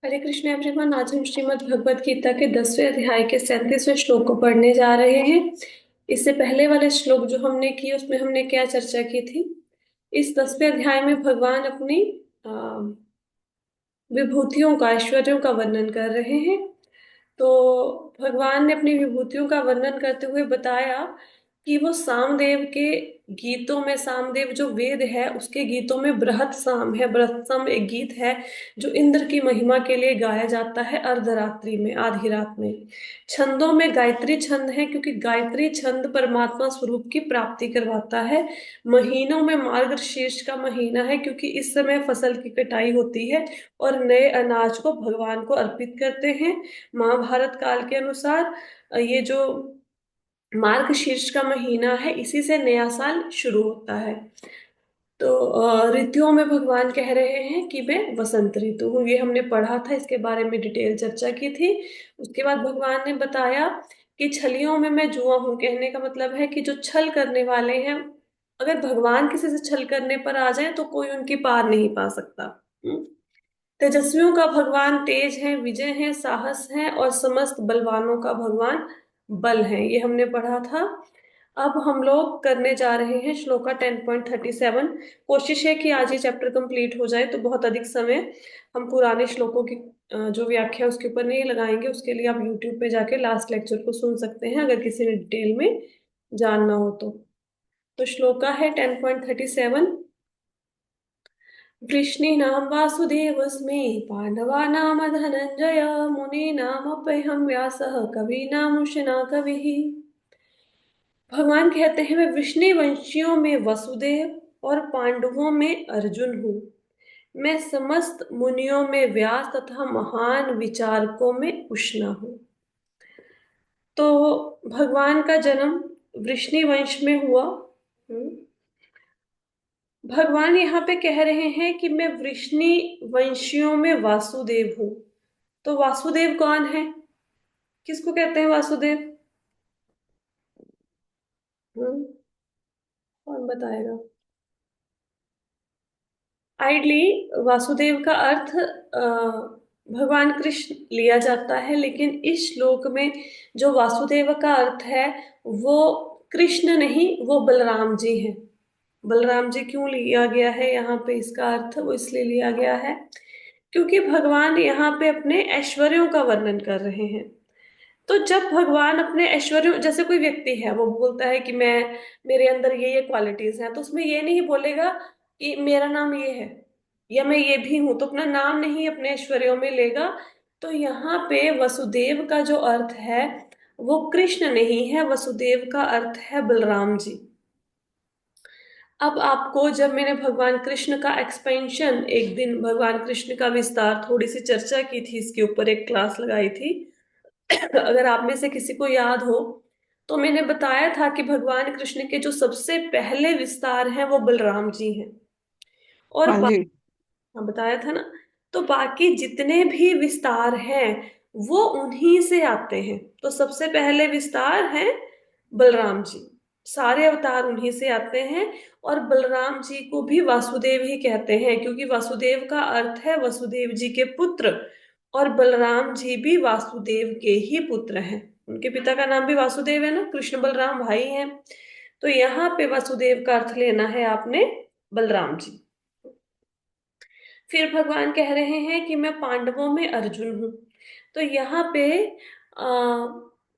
हरे Krishna everyone. आज हम श्रीमद् भगवत गीता के 10वें अध्याय के 37वें श्लोक को पढ़ने जा रहे हैं। इससे पहले वाले श्लोक जो हमने किए उसमें हमने क्या चर्चा की थी। इस 10वें अध्याय में भगवान अपनी अ, विभूतियों का, ऐश्वर्यों का वर्णन कर रहे हैं। तो भगवान ने अपनी विभूतियों का वर्णन करते हुए बताया कि वो सामदेव के गीतों में, सामदेव जो वेद है उसके गीतों में बृहत साम है। बृहत साम एक गीत है जो इंद्र की महिमा के लिए गाया जाता है अर्धरात्रि में, आधी रात में। छंदों में गायत्री छंद है क्योंकि गायत्री छंद परमात्मा स्वरूप की प्राप्ति करवाता है। महीनों में मार्गशीर्ष का महीना है क्योंकि इस समय फसल की कटाई होती है और नए अनाज को भगवान को अर्पित करते हैं। महाभारत काल के अनुसार ये जो मार्गशीर्ष का महीना है इसी से नया साल शुरू होता है। तो ऋतुओं में भगवान कह रहे हैं कि मैं वसंत ऋतु हूँ, ये हमने पढ़ा था, इसके बारे में डिटेल चर्चा की थी। उसके बाद भगवान ने बताया कि छलियों में मैं जुआ हूँ। कहने का मतलब है कि जो छल करने वाले हैं, अगर भगवान किसी से छल करने पर आ जाए तो कोई उनकी पार नहीं पा सकता। हम्म। तेजस्वियों का भगवान तेज है, विजय है, साहस है और समस्त बलवानों का भगवान बल है, ये हमने पढ़ा था। अब हम लोग करने जा रहे हैं श्लोका 10.37। कोशिश है कि आज ये चैप्टर कंप्लीट हो जाए, तो बहुत अधिक समय हम पुराने श्लोकों की जो व्याख्या उसके ऊपर नहीं लगाएंगे। उसके लिए आप यूट्यूब पे जाके लास्ट लेक्चर को सुन सकते हैं अगर किसी ने डिटेल में जानना हो तो श्लोका है 10.37। वृष्णीनां वासुदेवस्मि पाण्डवानां धनञ्जय मुनीनामप्यहं व्यासः कवीनामुशना कविः। भगवान कहते हैं मैं वृष्णि वंशियों में वसुदेव और पांडवों में अर्जुन हूँ। मैं समस्त मुनियों में व्यास तथा महान विचारकों में उष्णा हूँ। तो भगवान का जन्म वृष्णि वंश में हुआ। भगवान यहाँ पे कह रहे हैं कि मैं वृष्णि वंशियों में वासुदेव हूँ। तो वासुदेव कौन है, किसको कहते हैं वासुदेव? हम्म, कौन बताएगा? आइडली वासुदेव का अर्थ भगवान कृष्ण लिया जाता है, लेकिन इस श्लोक में जो वासुदेव का अर्थ है वो कृष्ण नहीं, वो बलराम जी हैं। बलराम जी क्यों लिया गया है यहाँ पे, इसका अर्थ वो इसलिए लिया गया है क्योंकि भगवान यहाँ पे अपने ऐश्वर्यों का वर्णन कर रहे हैं। तो जब भगवान अपने ऐश्वर्य, जैसे कोई व्यक्ति है वो बोलता है कि मैं, मेरे अंदर ये क्वालिटीज हैं, तो उसमें ये नहीं बोलेगा कि मेरा नाम ये है या मैं ये भी हूं, तो अपना नाम नहीं अपने ऐश्वर्यों में लेगा। तो यहाँ पे वसुदेव का जो अर्थ है वो कृष्ण नहीं है, वसुदेव का अर्थ है बलराम जी। अब आपको, जब मैंने भगवान कृष्ण का एक्सपेंशन, एक दिन भगवान कृष्ण का विस्तार, थोड़ी सी चर्चा की थी इसके ऊपर, एक क्लास लगाई थी। अगर आप में से किसी को याद हो तो मैंने बताया था कि भगवान कृष्ण के जो सबसे पहले विस्तार हैं वो बलराम जी हैं। और हाँ जी। हाँ, बताया था ना। तो बाकी जितने भी विस्तार हैं वो उन्हीं से आते हैं। तो सबसे पहले विस्तार हैं बलराम जी, सारे अवतार उन्हीं से आते हैं। और बलराम जी को भी वासुदेव ही कहते हैं क्योंकि वासुदेव का अर्थ है वसुदेव जी के पुत्र। और बलराम जी भी वासुदेव के ही पुत्र हैं, उनके पिता का नाम भी वासुदेव है ना, कृष्ण बलराम भाई हैं। तो यहाँ पे वासुदेव का अर्थ लेना है आपने बलराम जी। फिर भगवान कह रहे हैं कि मैं पांडवों में अर्जुन हूं। तो यहाँ पे आ,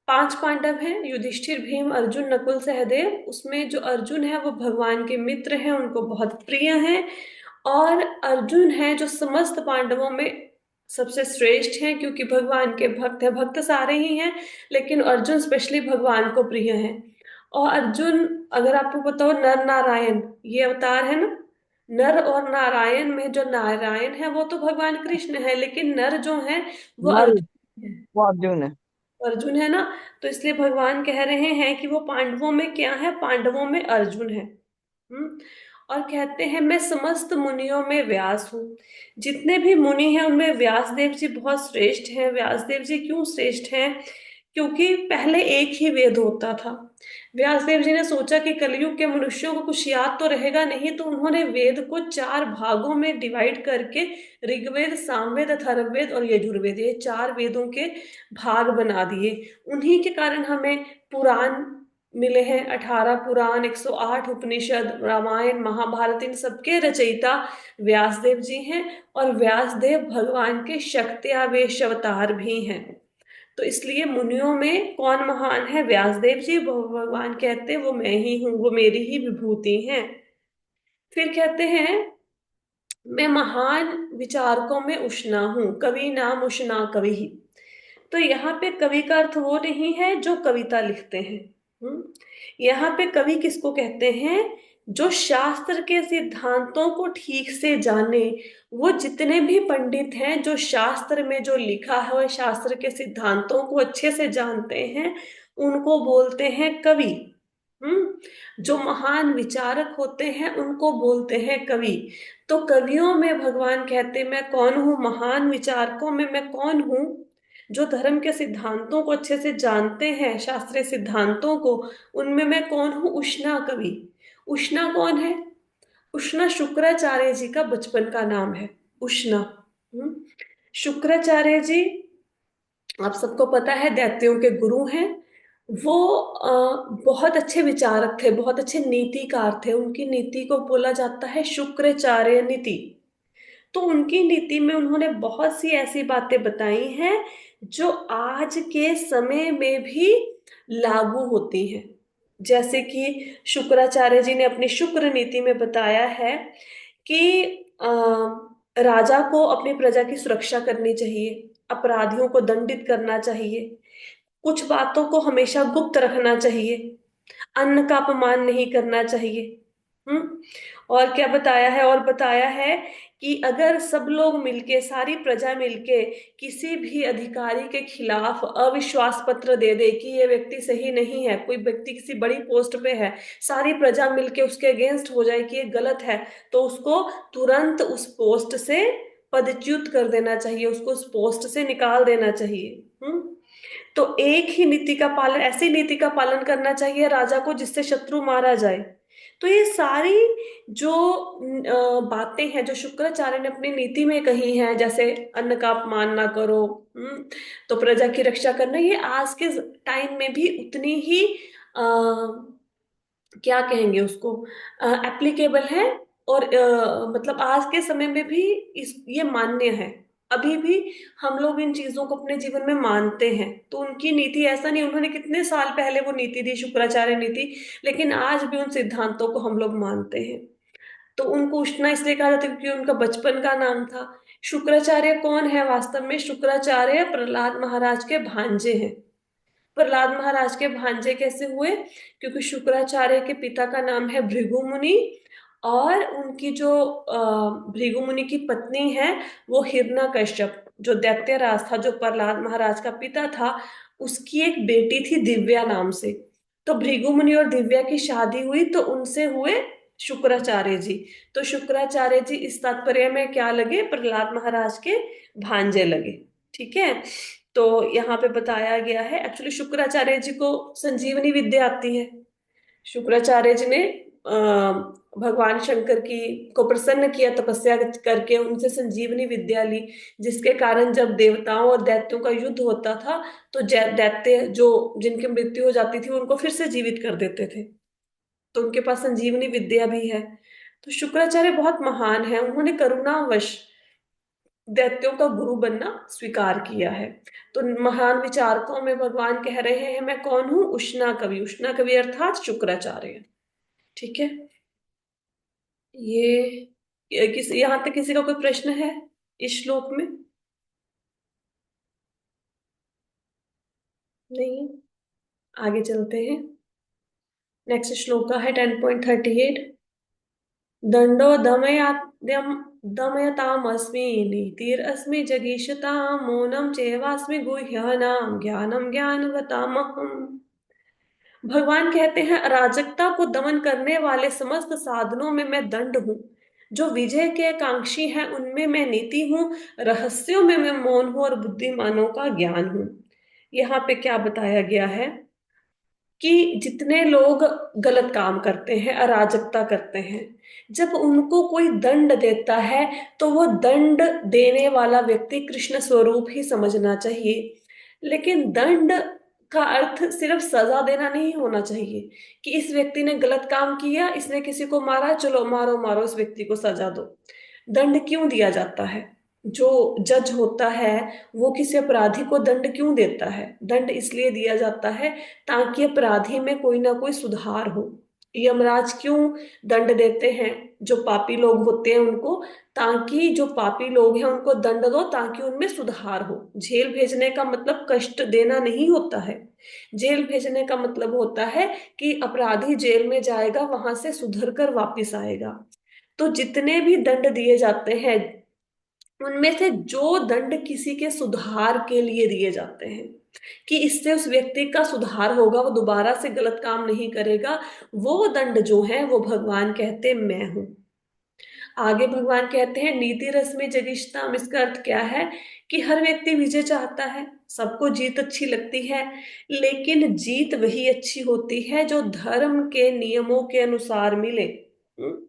5 पांडव हैं, युधिष्ठिर, भीम, अर्जुन, नकुल, सहदेव। उसमें जो अर्जुन है वो भगवान के मित्र हैं, उनको बहुत प्रिय हैं। और अर्जुन है जो समस्त पांडवों में सबसे श्रेष्ठ हैं क्योंकि भगवान के भक्त हैं। भक्त सारे ही हैं लेकिन अर्जुन स्पेशली भगवान को प्रिय है। और अर्जुन, अगर आपको पता हो, नर नारायण ये अवतार है ना। नर और नारायण में जो नारायण है वो तो भगवान कृष्ण है, लेकिन नर जो है वो नर अर्जुन है। वो अर्जुन है। अर्जुन है ना। तो इसलिए भगवान कह रहे हैं कि वो पांडवों में क्या है, पांडवों में अर्जुन है। हम्म। और कहते हैं मैं समस्त मुनियों में व्यास हूँ। जितने भी मुनि हैं उनमें व्यास देव जी बहुत श्रेष्ठ हैं। व्यास देव जी क्यों श्रेष्ठ हैं क्योंकि पहले एक ही वेद होता था। व्यासदेव जी ने सोचा कि कलयुग के मनुष्यों को कुछ याद तो रहेगा नहीं, तो उन्होंने वेद को चार भागों में डिवाइड करके ऋग्वेद, सामवेद, अथर्ववेद और यजुर्वेद, ये चार वेदों के भाग बना दिए। उन्हीं के कारण हमें पुराण मिले हैं, 18 पुराण, 108 उपनिषद, रामायण, महाभारत, इन सबके रचयिता व्यासदेव जी हैं। और व्यासदेव भगवान के शक्त्यावेश अवतार भी हैं। तो इसलिए मुनियों में कौन महान है? व्यासदेव जी। वो भगवान कहते हैं वो मैं ही हूँ, वो मेरी ही विभूति हैं। फिर कहते हैं मैं महान विचारकों में उष्णा हूँ, कवि नाम उष्णा कवि ही। तो यहाँ पे कवि का अर्थ वो नहीं है जो कविता लिखते हैं। यहाँ पे कवि किसको कहते हैं? जो शास्त्र के सिद्धांतों को ठीक से जाने। वो जितने भी पंडित हैं जो शास्त्र में जो लिखा है वह शास्त्र के सिद्धांतों को अच्छे से जानते हैं, उनको बोलते हैं कवि। जो महान विचारक होते हैं उनको बोलते हैं कवि। तो कवियों में भगवान कहते मैं कौन हूँ? महान विचारकों में मैं कौन हूँ? जो धर्म के सिद्धांतों को अच्छे से जानते हैं, शास्त्रीय सिद्धांतों को, उनमें मैं कौन हूँ? उष्णा कवि। उष्णा कौन है? उष्णा शुक्राचार्य जी का बचपन का नाम है, उष्णा। हम्म। शुक्राचार्य जी, आप सबको पता है, दैत्यों के गुरु हैं। वो बहुत अच्छे विचारक थे, बहुत अच्छे नीतिकार थे। उनकी नीति को बोला जाता है शुक्राचार्य नीति। तो उनकी नीति में उन्होंने बहुत सी ऐसी बातें बताई हैं जो आज के समय में भी लागू होती हैं। जैसे कि शुक्राचार्य जी ने अपनी शुक्र नीति में बताया है कि राजा को अपनी प्रजा की सुरक्षा करनी चाहिए, अपराधियों को दंडित करना चाहिए, कुछ बातों को हमेशा गुप्त रखना चाहिए, अन्न का अपमान नहीं करना चाहिए। हम्म। और क्या बताया है? और बताया है कि अगर सब लोग मिलके, सारी प्रजा मिलके किसी भी अधिकारी के खिलाफ अविश्वास पत्र दे दे कि ये व्यक्ति सही नहीं है, कोई व्यक्ति किसी बड़ी पोस्ट पे है, सारी प्रजा मिलके उसके अगेंस्ट हो जाए कि ये गलत है, तो उसको तुरंत उस पोस्ट से पदच्युत कर देना चाहिए, उसको उस पोस्ट से निकाल देना चाहिए। तो एक ही नीति का पालन, ऐसी नीति का पालन करना चाहिए राजा को जिससे शत्रु मारा जाए। तो ये सारी जो बातें हैं जो शुक्राचार्य ने अपनी नीति में कही हैं, जैसे अन्न का अपमान ना करो, तो प्रजा की रक्षा करना, ये आज के टाइम में भी उतनी ही क्या कहेंगे उसको, एप्लीकेबल है। और मतलब आज के समय में भी ये मान्य है। अभी भी हम लोग इन चीजों को अपने जीवन में मानते हैं। तो उनकी नीति, ऐसा नहीं उन्होंने कितने साल पहले वो नीति दी, शुक्राचार्य नीति, लेकिन आज भी उन सिद्धांतों को हम लोग मानते हैं। तो उनको उष्णा इसलिए कहा जाता है क्योंकि उनका बचपन का नाम था। शुक्राचार्य कौन है वास्तव में? शुक्राचार्य प्रहलाद महाराज के भांजे हैं। प्रहलाद महाराज के भांजे कैसे हुए? क्योंकि शुक्राचार्य के पिता का नाम है भृगु मुनि, और उनकी जो भृगु मुनि की पत्नी है वो हिरण्यकश्यप, जो दैत्यराज था, जो प्रहलाद महाराज का पिता था, उसकी एक बेटी थी दिव्या नाम से। तो भृगु मुनि और दिव्या की शादी हुई, तो उनसे हुए शुक्राचार्य जी। तो शुक्राचार्य जी इस तात्पर्य में क्या लगे? प्रहलाद महाराज के भांजे लगे। ठीक है। तो यहाँ पे बताया गया है, एक्चुअली शुक्राचार्य जी को संजीवनी विद्या आती है। शुक्राचार्य जी ने भगवान शंकर की को प्रसन्न किया, तपस्या करके उनसे संजीवनी विद्या ली, जिसके कारण जब देवताओं और दैत्यों का युद्ध होता था तो दैत्य जो जिनकी मृत्यु हो जाती थी उनको फिर से जीवित कर देते थे। तो उनके पास संजीवनी विद्या भी है। तो शुक्राचार्य बहुत महान है, उन्होंने करुणावश दैत्यों का गुरु बनना स्वीकार किया है। तो महान विचारकों में भगवान कह रहे हैं मैं कौन हूं? उष्णा कवि। उष्णा कवि अर्थात शुक्राचार्य। ठीक है। ये यहाँ तक किसी का कोई प्रश्न है इस श्लोक में? नहीं। आगे चलते हैं। नेक्स्ट श्लोक का है 10.38। दंडो दमयाद्यम दमयतामस्मि नीतिरस्मि जगीषताम् मौनं चैवास्मि गुह्यानां ज्ञानं ज्ञानवतामहम्। भगवान कहते हैं अराजकता को दमन करने वाले समस्त साधनों में मैं दंड हूँ, जो विजय के आकांक्षी हैं उनमें मैं नीति हूँ, रहस्यों में मैं मौन हूँ और बुद्धिमानों का ज्ञान हूँ। यहाँ पे क्या बताया गया है कि जितने लोग गलत काम करते हैं, अराजकता करते हैं, जब उनको कोई दंड देता है तो वो दंड देने वाला व्यक्ति कृष्ण स्वरूप ही समझना चाहिए। लेकिन दंड का अर्थ सिर्फ सजा देना नहीं होना चाहिए कि इस व्यक्ति ने गलत काम किया, इसने किसी को मारा, चलो मारो मारो इस व्यक्ति को सजा दो। दंड क्यों दिया जाता है? जो जज होता है वो किसी अपराधी को दंड क्यों देता है? दंड इसलिए दिया जाता है ताकि अपराधी में कोई ना कोई सुधार हो। यमराज क्यों दंड देते हैं जो पापी लोग होते हैं उनको? ताकि जो पापी लोग हैं उनको दंड दो ताकि उनमें सुधार हो। जेल भेजने का मतलब कष्ट देना नहीं होता है। जेल भेजने का मतलब होता है कि अपराधी जेल में जाएगा, वहां से सुधर कर वापिस आएगा। तो जितने भी दंड दिए जाते हैं उनमें से जो दंड किसी के सुधार के लिए दिए जाते हैं कि इससे उस व्यक्ति का सुधार होगा, वो दोबारा से गलत काम नहीं करेगा, वो दंड जो है वो भगवान कहते मैं हूं। आगे भगवान कहते हैं नीति रस में जगिष्ठाम। इसका अर्थ क्या है कि हर व्यक्ति विजय चाहता है, सबको जीत अच्छी लगती है, लेकिन जीत वही अच्छी होती है जो धर्म के नियमों के अनुसार मिले। हम्म?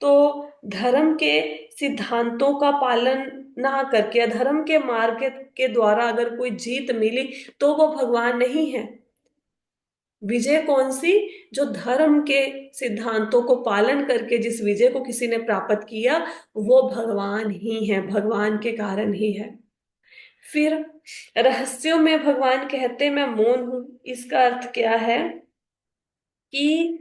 तो धर्म के सिद्धांतों का पालन ना करके या धर्म के मार्ग के द्वारा अगर कोई जीत मिली तो वो भगवान नहीं है। विजय कौन सी? जो धर्म के सिद्धांतों को पालन करके जिस विजय को किसी ने प्राप्त किया वो भगवान ही है, भगवान के कारण ही है। फिर रहस्यों में भगवान कहते मैं मौन हूं। इसका अर्थ क्या है कि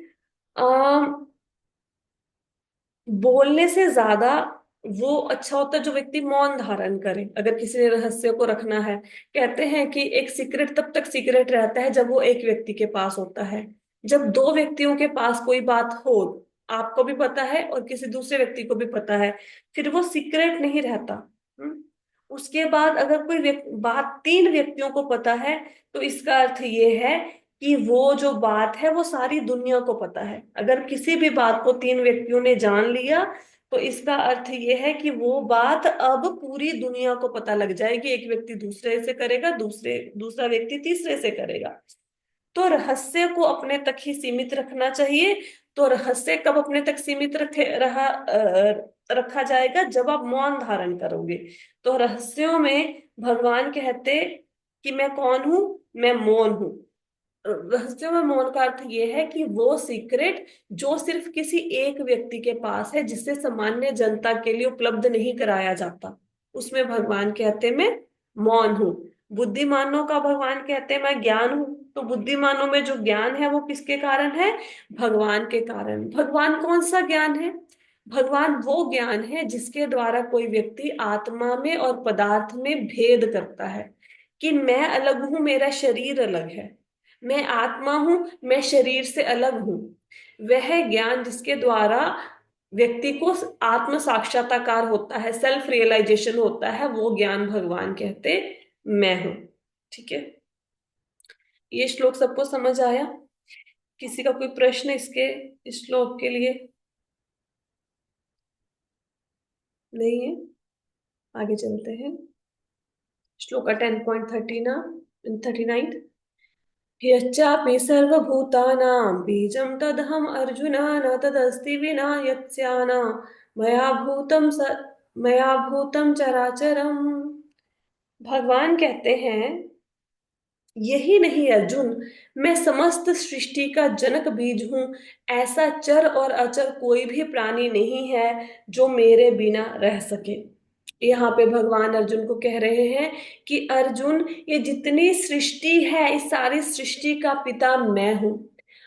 बोलने से ज्यादा वो अच्छा होता है जो व्यक्ति मौन धारण करे अगर किसी ने रहस्य को रखना है। कहते हैं कि एक सीक्रेट तब तक सीक्रेट रहता है जब वो एक व्यक्ति के पास होता है। जब दो व्यक्तियों के पास कोई बात हो, आपको भी पता है और किसी दूसरे व्यक्ति को भी पता है, फिर वो सीक्रेट नहीं रहता। हम्म? उसके बाद अगर कोई बात तीन व्यक्तियों को पता है तो इसका अर्थ ये है कि वो जो बात है वो सारी दुनिया को पता है। अगर किसी भी बात को तीन व्यक्तियों ने जान लिया तो इसका अर्थ ये है कि वो बात अब पूरी दुनिया को पता लग जाएगी। एक व्यक्ति दूसरे से करेगा, दूसरा व्यक्ति तीसरे से करेगा। तो रहस्य को अपने तक ही सीमित रखना चाहिए। तो रहस्य कब अपने तक सीमित रखा जाएगा? जब आप मौन धारण करोगे। तो रहस्यों में भगवान कहते कि मैं कौन हूं? मैं मौन हूं। रहस्य में मौन का अर्थ यह है कि वो सीक्रेट जो सिर्फ किसी एक व्यक्ति के पास है, जिससे सामान्य जनता के लिए उपलब्ध नहीं कराया जाता, उसमें भगवान कहते मैं मौन हूं। बुद्धिमानों का भगवान कहते मैं ज्ञान हूं। तो बुद्धिमानों में जो ज्ञान है वो किसके कारण है? भगवान के कारण। भगवान कौन सा ज्ञान है? भगवान वो ज्ञान है जिसके द्वारा कोई व्यक्ति आत्मा में और पदार्थ में भेद करता है कि मैं अलग हूं, मेरा शरीर अलग है, मैं आत्मा हूं, मैं शरीर से अलग हूं। वह ज्ञान जिसके द्वारा व्यक्ति को आत्म साक्षात्कार होता है, सेल्फ रियलाइजेशन होता है, वो ज्ञान भगवान कहते मैं हूं। ठीक है, ये श्लोक सबको समझ आया? किसी का कोई प्रश्न इसके इस श्लोक के लिए? नहीं है? आगे चलते हैं। श्लोक 10.39। यच्चापि सर्वभूतानां बीजं तदहम् अर्जुन न तदस्ति विना यत्स्यान मया भूतं मया भूतं चराचरम्। भगवान कहते हैं यही नहीं अर्जुन, मैं समस्त सृष्टि का जनक बीज हूं। ऐसा चर और अचर कोई भी प्राणी नहीं है जो मेरे बिना रह सके। यहाँ पे भगवान अर्जुन को कह रहे हैं कि अर्जुन, ये जितनी सृष्टि है इस सारी सृष्टि का पिता मैं हूं।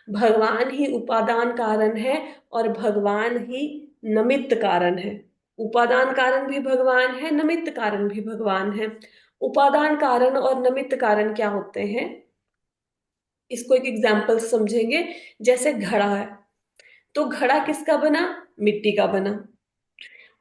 भगवान ही उपादान कारण है और भगवान ही नमित्त कारण है। उपादान कारण भी भगवान है, नमित्त कारण भी भगवान है। उपादान कारण और निमित्त कारण क्या होते हैं इसको एक एग्जाम्पल से समझेंगे। जैसे घड़ा है, तो घड़ा किसका बना? मिट्टी का बना।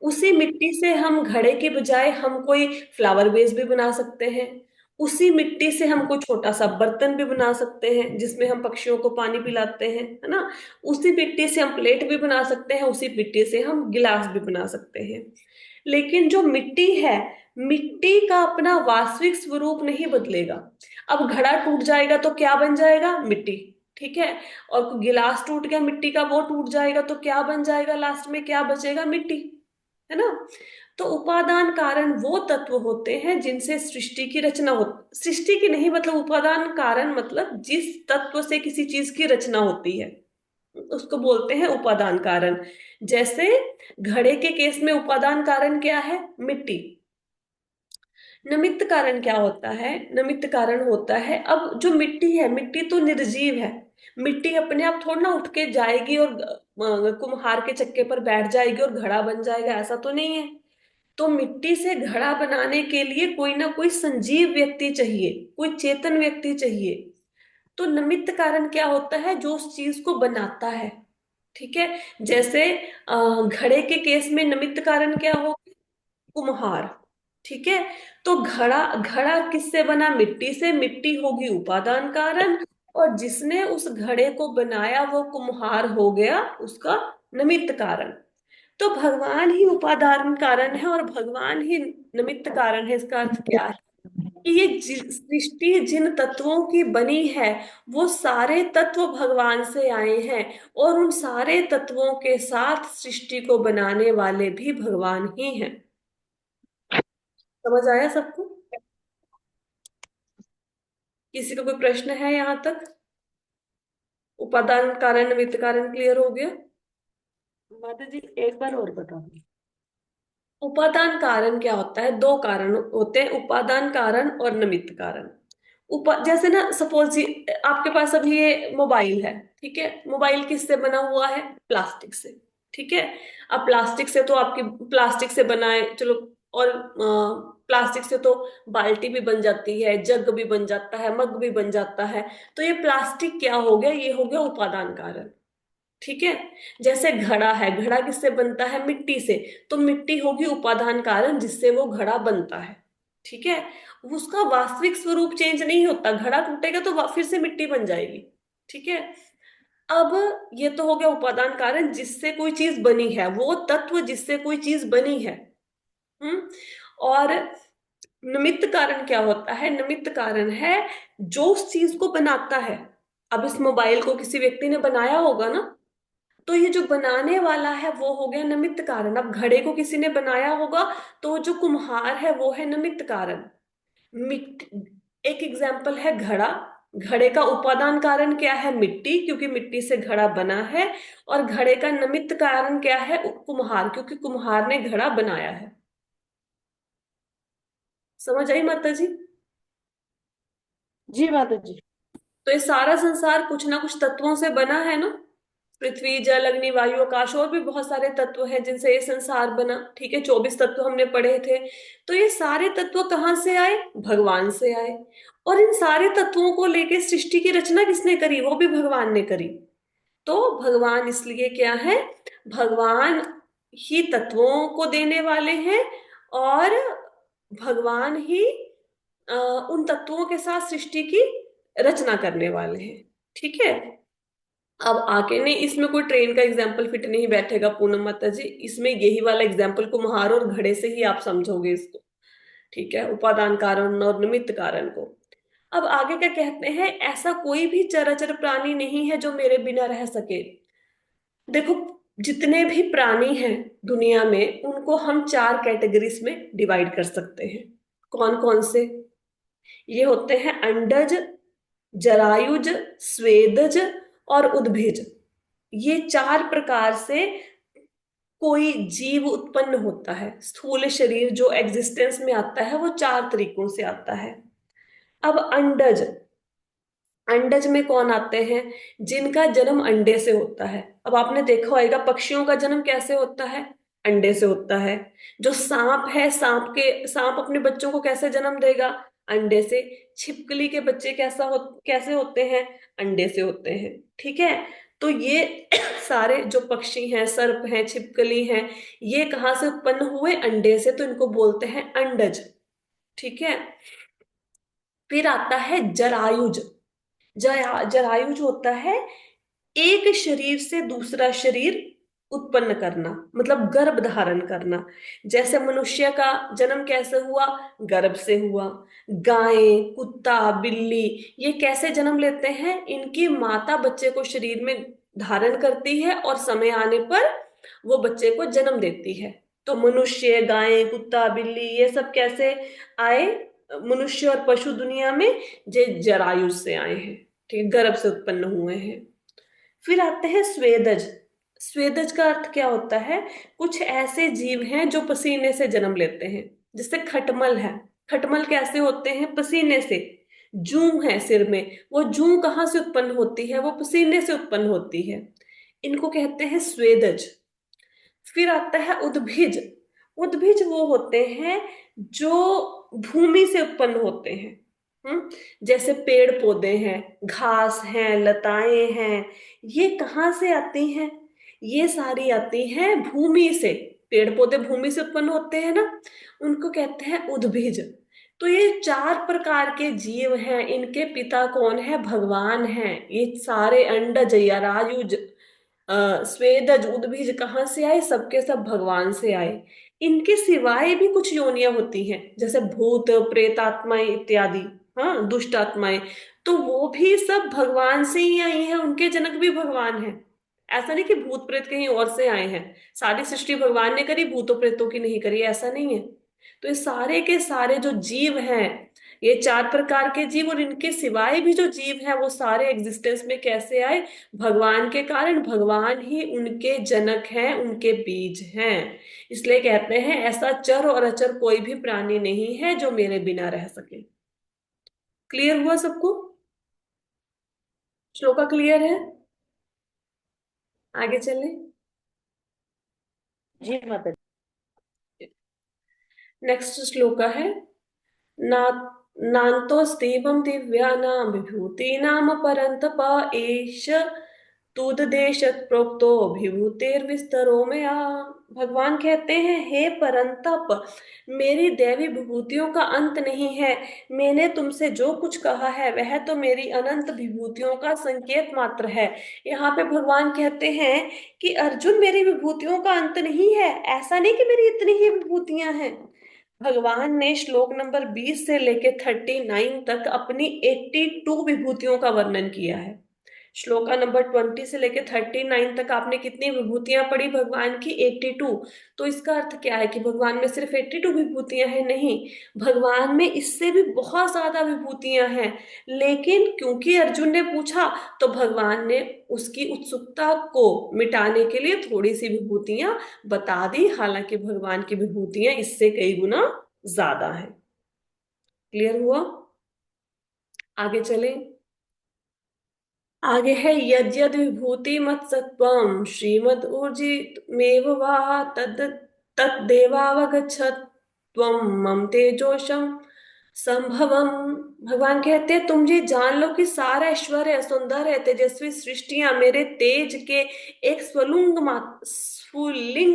उसी मिट्टी से हम घड़े के बजाय हम कोई फ्लावर वेस भी बना सकते हैं। उसी मिट्टी से हम कोई छोटा सा बर्तन भी बना सकते हैं जिसमें हम पक्षियों को पानी पिलाते हैं, है ना। उसी मिट्टी से हम प्लेट भी बना सकते हैं, उसी मिट्टी से हम गिलास भी बना सकते हैं। लेकिन जो मिट्टी है, मिट्टी का अपना वास्तविक स्वरूप नहीं बदलेगा। अब घड़ा टूट जाएगा तो क्या बन जाएगा? मिट्टी। ठीक है। और गिलास टूट गया मिट्टी का, वो टूट जाएगा तो क्या बन जाएगा? लास्ट में क्या बचेगा? मिट्टी, है ना। तो उपादान कारण वो तत्व होते हैं जिनसे सृष्टि की रचना हो, सृष्टि की नहीं, मतलब उपादान कारण मतलब जिस तत्व से किसी चीज की रचना होती है उसको बोलते हैं उपादान कारण। जैसे घड़े के केस में उपादान कारण क्या है? मिट्टी। निमित्त कारण क्या होता है? निमित्त कारण होता है, अब जो मिट्टी है, मिट्टी तो निर्जीव है। मिट्टी अपने आप थोड़ा ना उठ के जाएगी और कुम्हार के चक्के पर बैठ जाएगी और घड़ा बन जाएगा, ऐसा तो नहीं है। तो मिट्टी से घड़ा बनाने के लिए कोई ना कोई संजीव व्यक्ति चाहिए, कोई चेतन व्यक्ति चाहिए। तो निमित्त कारण क्या होता है? जो उस चीज को बनाता है। ठीक है। जैसे घड़े के केस में निमित्त कारण क्या हो? कुम्हार। ठीक है। तो घड़ा घड़ा किससे बना? मिट्टी से, मिट्टी होगी उपादान कारण, और जिसने उस घड़े को बनाया वो कुम्हार हो गया उसका निमित्त कारण। तो भगवान ही उपादान कारण है और भगवान ही निमित्त कारण है। इसका अर्थ क्या है? कि ये सृष्टि जिन तत्वों की बनी है वो सारे तत्व भगवान से आए हैं, और उन सारे तत्वों के साथ सृष्टि को बनाने वाले भी भगवान ही हैं। समझ आया सबको? किसी का कोई प्रश्न है यहाँ तक? उपादान कारण निमित्त कारण क्लियर हो गया? माता जी एक बार और बता दो। उपादान कारण क्या होता है? दो कारण होते हैं, उपादान कारण और निमित्त कारण। जैसे ना, सपोज आपके पास अभी ये मोबाइल है। ठीक है। मोबाइल किससे बना हुआ है? प्लास्टिक से। ठीक है। अब प्लास्टिक से तो आपकी, प्लास्टिक से बनाए चलो, और प्लास्टिक से तो बाल्टी भी बन जाती है, जग भी बन जाता है, मग भी बन जाता है। तो ये प्लास्टिक क्या हो गया? ये हो गया उपादान कारण। ठीक है। जैसे घड़ा है, घड़ा किससे बनता है? मिट्टी से। तो मिट्टी होगी उपादान कारण जिससे वो घड़ा बनता है। ठीक है। उसका वास्तविक स्वरूप चेंज नहीं होता, घड़ा टूटेगा तो फिर से मिट्टी बन जाएगी। ठीक है। अब ये तो हो गया उपादान कारण जिससे कोई चीज बनी है, वो तत्व जिससे कोई चीज बनी है। हम्म। और निमित्त कारण क्या होता है? निमित्त कारण है जो उस चीज को बनाता है। अब इस मोबाइल को किसी व्यक्ति ने बनाया होगा ना, तो ये जो बनाने वाला है वो हो गया निमित्त कारण। अब घड़े को किसी ने बनाया होगा, तो जो कुम्हार है वो है निमित्त कारण। मिट्टी, एक एग्जाम्पल है घड़ा। घड़े का उपादान कारण क्या है? मिट्टी, क्योंकि मिट्टी से घड़ा बना है। और घड़े का निमित्त कारण क्या है? कुम्हार, क्योंकि कुम्हार ने घड़ा बनाया है। समझ आई माता जी? जी माता जी। तो ये सारा संसार कुछ ना कुछ तत्वों से बना है ना। पृथ्वी, जल, अग्नि, वायु, आकाश, और भी बहुत सारे तत्व हैं जिनसे ये संसार बना। ठीक है। 24 तत्व हमने पढ़े थे। तो ये सारे तत्व कहाँ से आए? भगवान से आए। और इन सारे तत्वों को लेके सृष्टि की रचना किसने करी? वो भी भगवान ने करी। तो भगवान इसलिए क्या है? भगवान ही तत्वों को देने वाले हैं, और भगवान ही अ, उन तत्वों के साथ सृष्टि की रचना करने वाले हैं। ठीक है। अब आके नहीं, इसमें कोई ट्रेन का एग्जाम्पल फिट नहीं बैठेगा पूनम माता जी, इसमें यही वाला एग्जाम्पल कुम्हार और घड़े से ही आप समझोगे इसको। ठीक है। उपादान कारण और निमित्त कारण को। अब आगे क्या कहते हैं? ऐसा कोई भी चराचर प्राणी नहीं है जो मेरे बिना रह सके। देखो, जितने भी प्राणी हैं दुनिया में उनको हम चार कैटेगरीज में डिवाइड कर सकते हैं। कौन कौन से? ये होते हैं अंडज, जरायुज, स्वेदज और उद्भिज। ये चार प्रकार से कोई जीव उत्पन्न होता है। स्थूल शरीर जो एग्जिस्टेंस में आता है वो चार तरीकों से आता है। अब अंडज, अंडज में कौन आते हैं? जिनका जन्म अंडे से होता है। अब आपने देखा होगा पक्षियों का जन्म कैसे होता है? अंडे से होता है। जो सांप है, सांप अपने बच्चों को कैसे जन्म देगा? अंडे से। छिपकली के बच्चे कैसे होते हैं? अंडे से होते हैं। ठीक है। तो ये सारे जो पक्षी हैं, सर्प हैं, छिपकली हैं, ये कहाँ से उत्पन्न हुए? अंडे से। तो इनको बोलते हैं अंडज। ठीक है। फिर आता है जरायुज। जरायुज होता है एक शरीर से दूसरा शरीर उत्पन्न करना, मतलब गर्भ धारण करना। जैसे मनुष्य का जन्म कैसे हुआ, गर्भ से हुआ। गाय, कुत्ता, बिल्ली, ये कैसे जन्म लेते हैं, इनकी माता बच्चे को शरीर में धारण करती है और समय आने पर वो बच्चे को जन्म देती है। तो मनुष्य, गाय, कुत्ता, बिल्ली, ये सब कैसे आए मनुष्य और पशु दुनिया में, जे जरायु से आए हैं। ठीक है, गर्भ से उत्पन्न हुए हैं। फिर आते हैं स्वेदज। स्वेदज का अर्थ क्या होता है, कुछ ऐसे जीव हैं जो पसीने से जन्म लेते हैं। जैसे खटमल है। खटमल कैसे होते हैं, पसीने से। जूं है सिर में, वो जूं कहाँ से उत्पन्न होती है, वो पसीने से उत्पन्न होती है। इनको कहते हैं स्वेदज। फिर आता है उद्भिज। उद्भिज वो होते हैं जो भूमि से उत्पन्न होते हैं। जैसे पेड़ पौधे हैं, घास हैं, लताएं हैं, ये कहाँ से आती हैं, ये सारी आती हैं भूमि से। पेड़ पौधे भूमि से उत्पन्न होते हैं ना, उनको कहते हैं उद्भिज। तो ये चार प्रकार के जीव हैं, इनके पिता कौन है, भगवान हैं। ये सारे अंडज, यरायुज, स्वेदज, उद्भिज कहाँ से आए, सबके सब भगवान से आए। इनके सिवाय भी कुछ योनियां होती हैं, जैसे भूत, प्रेत आत्माएं इत्यादि। हाँ, दुष्ट आत्माएं, तो वो भी सब भगवान से ही आई हैं, उनके जनक भी भगवान हैं। ऐसा नहीं कि भूत प्रेत कहीं और से आए हैं। सारी सृष्टि भगवान ने करी, भूतों प्रेतों की नहीं करी, ऐसा नहीं है। तो ये सारे के सारे जो जीव हैं, ये चार प्रकार के जीव और इनके सिवाय भी जो जीव हैं, वो सारे एग्जिस्टेंस में कैसे आए, भगवान के कारण। भगवान ही उनके जनक हैं, उनके बीज हैं। इसलिए कहते हैं ऐसा चर और अचर कोई भी प्राणी नहीं है जो मेरे बिना रह सके। क्लियर हुआ सबको, श्लोका क्लियर है। आगे चले। जी माता नेक्स्ट श्लोका है, ना नान्तोऽस्तीवं दिव्यानां विभूतीनां परन्तप एष तूददेशत प्रोक्तो विभूतेर्विस्तरो मया। भगवान कहते हैं, हे परंतप, मेरी दैवी विभूतियों का अंत नहीं है। मैंने तुमसे जो कुछ कहा है वह तो मेरी अनंत विभूतियों का संकेत मात्र है। यहाँ पे भगवान कहते हैं कि अर्जुन, मेरी विभूतियों का अंत नहीं है, ऐसा नहीं कि मेरी इतनी ही विभूतियां हैं। भगवान ने श्लोक नंबर 20 से लेके 39 तक अपनी 82 विभूतियों का वर्णन किया है। श्लोका नंबर 20 से लेके 39 तक आपने कितनी विभूतियां पढ़ी, भगवान की 82। तो इसका अर्थ क्या है कि भगवान में सिर्फ 82 विभूतियां हैं, नहीं, भगवान में इससे भी बहुत ज्यादा विभूतियां हैं। लेकिन क्योंकि अर्जुन ने पूछा, तो भगवान ने उसकी उत्सुकता को मिटाने के लिए थोड़ी सी विभूतियां बता दी। हालांकि भगवान की विभूतियां इससे कई गुना ज्यादा है। क्लियर हुआ, आगे चले। आगे है, यद्यद विभूति मत्सत्वम श्रीमद ऊर्जितमेव वा तद तद्देवावगच्छत् त्वं मम तेजोशम संभवम। भगवान कहते हैं, तुम ये जान लो कि सारा ऐश्वर्य, सौंदर्य, तेजस्वी सृष्टियां मेरे तेज के एक स्फुलिंग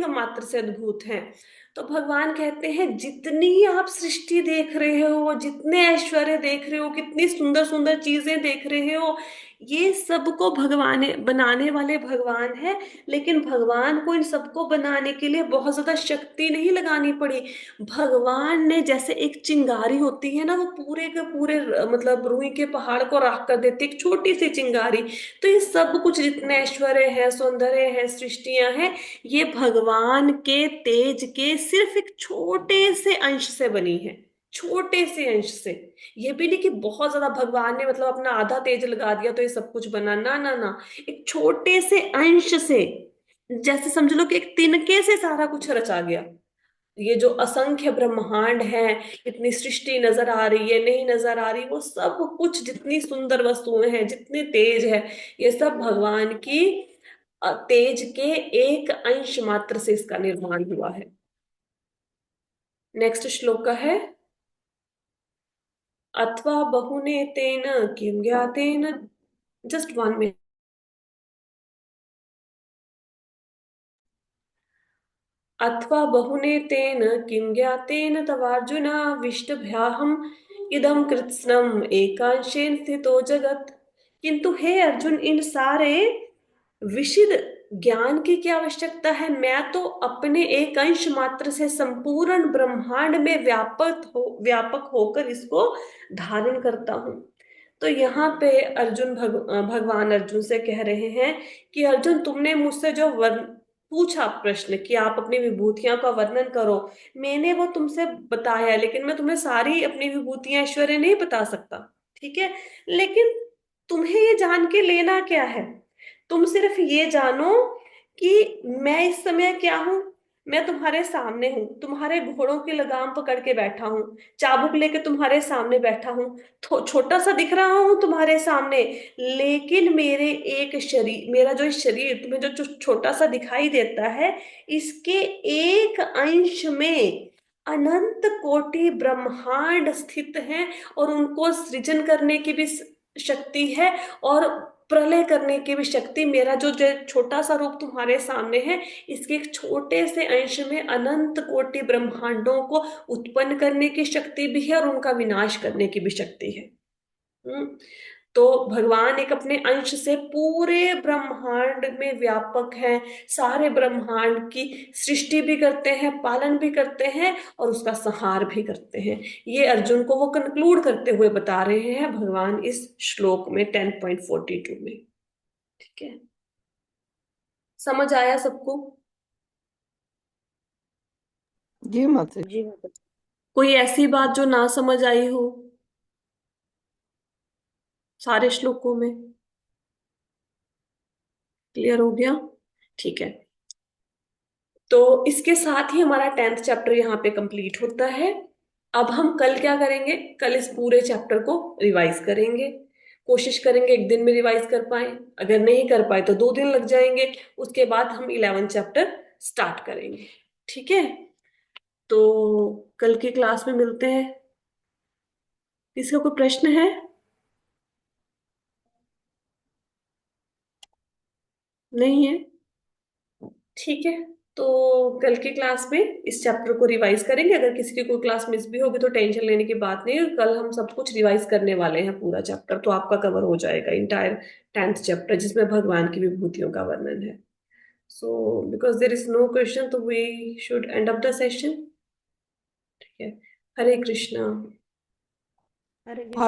मात्र से अद्भुत हैं। तो भगवान कहते हैं, जितनी आप सृष्टि देख रहे हो, जितने ऐश्वर्य देख रहे हो, कितनी सुंदर सुंदर चीजें देख रहे हो, ये सबको भगवान बनाने वाले भगवान है। लेकिन भगवान को इन सबको बनाने के लिए बहुत ज्यादा शक्ति नहीं लगानी पड़ी। भगवान ने, जैसे एक चिंगारी होती है ना, वो पूरे के पूरे मतलब रुई के पहाड़ को राख कर देती है, एक छोटी सी चिंगारी। तो ये सब कुछ जितने ऐश्वर्य है, सौंदर्य है, सृष्टियां हैं, ये भगवान के तेज के सिर्फ एक छोटे से अंश से बनी है। छोटे से अंश से। ये भी नहीं कि बहुत ज्यादा भगवान ने मतलब अपना आधा तेज लगा दिया तो ये सब कुछ बना, ना ना ना। एक छोटे से अंश से, जैसे समझ लो कि एक तिनके से सारा कुछ रचा गया। ये जो असंख्य ब्रह्मांड है, इतनी सृष्टि नजर आ रही है, नहीं नजर आ रही, वो सब कुछ, जितनी सुंदर वस्तुएं हैं, जितनी तेज है, ये सब भगवान की तेज के एक अंश मात्र से इसका निर्माण हुआ है। नेक्स्ट श्लोक का है, अथवा बहुनेतेन किं ज्ञातेन, जस्ट 1 मिनट। अथवा बहुनेतेन किं ज्ञातेन तवार्जुन विष्टभ्याहम इदम कृत्स्नम एकांशेन स्थितो जगत। किंतु हे अर्जुन, इन सारे विशिद ज्ञान की क्या आवश्यकता है? मैं तो अपने एक अंश मात्र से संपूर्ण ब्रह्मांड में व्यापक होकर इसको धारण करता हूं। तो यहाँ पे भगवान अर्जुन से कह रहे हैं कि अर्जुन, तुमने मुझसे जो वर्ण पूछा प्रश्न कि आप अपनी विभूतियों का वर्णन करो, मैंने वो तुमसे बताया, लेकिन मैं तुम्हें सारी अपनी विभूतियां ऐश्वर्य नहीं बता सकता। ठीक है, लेकिन तुम्हें ये जान के लेना क्या है? तुम सिर्फ ये जानो कि मैं इस समय क्या हूं। मैं तुम्हारे सामने हूं, तुम्हारे घोड़ों की लगाम पकड़ के बैठा हूं, चाबुक लेके तुम्हारे सामने बैठा हूं, छोटा सा दिख रहा हूं तुम्हारे सामने, लेकिन मेरा जो शरीर तुम्हें जो छोटा सा दिखाई देता है, इसके एक अंश में अनंत कोटि ब्रह्मांड स्थित हैं, और उनको सृजन करने की भी शक्ति है, और प्रलय करने की भी शक्ति। मेरा जो छोटा सा रूप तुम्हारे सामने है, इसके एक छोटे से अंश में अनंत कोटि ब्रह्मांडों को उत्पन्न करने की शक्ति भी है, और उनका विनाश करने की भी शक्ति है। हम्म। तो भगवान एक अपने अंश से पूरे ब्रह्मांड में व्यापक हैं, सारे ब्रह्मांड की सृष्टि भी करते हैं, पालन भी करते हैं, और उसका संहार भी करते हैं। ये अर्जुन को वो कंक्लूड करते हुए बता रहे हैं भगवान इस श्लोक में 10.42 में। ठीक है, समझ आया सबको? जी माता जी। कोई ऐसी बात जो ना समझ आई हो सारे श्लोकों में? क्लियर हो गया? ठीक है, तो इसके साथ ही हमारा 10th चैप्टर यहाँ पे कंप्लीट होता है। अब हम कल क्या करेंगे? कल इस पूरे चैप्टर को रिवाइज करेंगे। कोशिश करेंगे एक दिन में रिवाइज कर पाए, अगर नहीं कर पाए तो 2 दिन लग जाएंगे। उसके बाद हम 11th चैप्टर स्टार्ट करेंगे। ठीक है, तो कल की क्लास में मिलते हैं। किसी का कोई प्रश्न है? नहीं है? ठीक है, तो कल की क्लास में इस चैप्टर को रिवाइज करेंगे। अगर किसी की कोई क्लास मिस भी होगी तो टेंशन लेने की बात नहीं है, कल हम सब कुछ रिवाइज करने वाले हैं। पूरा चैप्टर तो आपका कवर हो जाएगा, इंटायर 10th चैप्टर, जिसमें भगवान की विभूतियों का वर्णन है। So because there is no question, तो we should end up the session. ठीक है, हरे कृष्णा। हरे हरे कृष्ण।